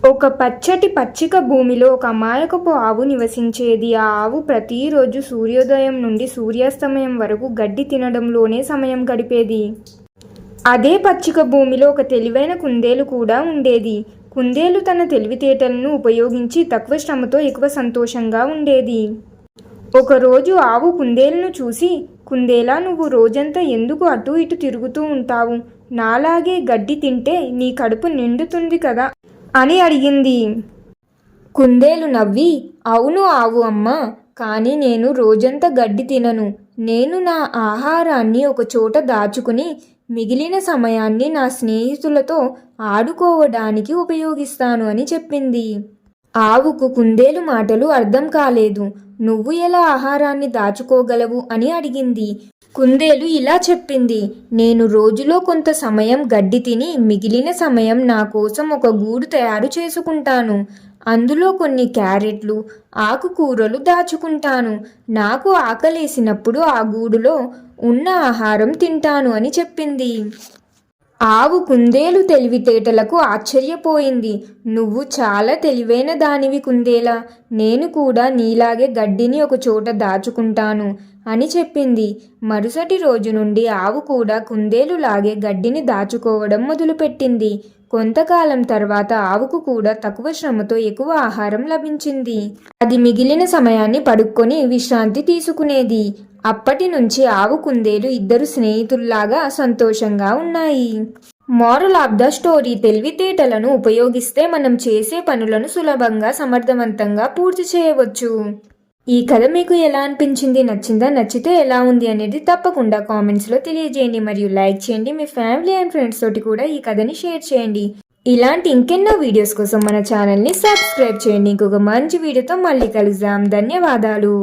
ఒక పచ్చటి పచ్చిక భూమిలో ఒక అమాయకపు ఆవు నివసించేది. ఆ ఆవు ప్రతిరోజు సూర్యోదయం నుండి సూర్యాస్తమయం వరకు గడ్డి తినడంలోనే సమయం గడిపేది. అదే పచ్చిక భూమిలో ఒక తెలివైన కుందేలు కూడా ఉండేది. కుందేలు తన తెలివితేటలను ఉపయోగించి తక్కువ శ్రమతో ఎక్కువ సంతోషంగా ఉండేది. ఒకరోజు ఆవు కుందేలును చూసి, కుందేలా, నువ్వు రోజంతా ఎందుకు అటు ఇటు తిరుగుతూ ఉంటావు? నాలాగే గడ్డి తింటే నీ కడుపు నిండుతుంది కదా అని అడిగింది. కుందేలు నవ్వి, అవును ఆవు అమ్మ, కానీ నేను రోజంతా గడ్డి తినను. నేను నా ఆహారాన్ని ఒక చోట దాచుకుని మిగిలిన సమయాన్ని నా స్నేహితులతో ఆడుకోవడానికి ఉపయోగిస్తాను అని చెప్పింది. ఆవుకు కుందేలు మాటలు అర్థం కాలేదు. నువ్వు ఎలా ఆహారాన్ని దాచుకోగలవు అని అడిగింది. కుందేలు ఇలా చెప్పింది, నేను రోజులో కొంత సమయం గడ్డి తిని మిగిలిన సమయం నా కోసం ఒక గూడు తయారు చేసుకుంటాను. అందులో కొన్ని క్యారెట్లు, ఆకుకూరలు దాచుకుంటాను. నాకు ఆకలేసినప్పుడు ఆ గూడులో ఉన్న ఆహారం తింటాను అని చెప్పింది. ఆవు కుందేలు తెలివితేటలకు ఆశ్చర్యపోయింది. నువ్వు చాలా తెలివైన దానివి కుందేలా, నేను కూడా నీలాగే గడ్డిని ఒక చోట దాచుకుంటాను అని చెప్పింది. మరుసటి రోజు నుండి ఆవు కూడా కుందేలులాగే గడ్డిని దాచుకోవడం మొదలుపెట్టింది. కొంతకాలం తర్వాత ఆవుకు కూడా తక్కువ శ్రమతో ఎక్కువ ఆహారం లభించింది. అది మిగిలిన సమయాన్ని పడుక్కొని విశ్రాంతి తీసుకునేది. అప్పటి నుంచి ఆవు కుందేలు ఇద్దరు స్నేహితుల్లాగా సంతోషంగా ఉన్నాయి. మోరల్ ఆఫ్ ద స్టోరీ, తెలివితేటలను ఉపయోగిస్తే మనం చేసే పనులను సులభంగా సమర్థవంతంగా పూర్తి చేయవచ్చు. ఈ కథ మీకు ఎలా అనిపించింది? నచ్చిందా? నచ్చితే ఎలా ఉంది అనేది తప్పకుండా కామెంట్స్లో తెలియజేయండి. మరియు లైక్ చేయండి. మీ ఫ్యామిలీ అండ్ ఫ్రెండ్స్ తోటి కూడా ఈ కథని షేర్ చేయండి. ఇలాంటి ఇంకెన్నో వీడియోస్ కోసం మన ఛానల్ని సబ్స్క్రైబ్ చేయండి. ఇంకొక మంచి వీడియోతో మళ్ళీ కలుద్దాం. ధన్యవాదాలు.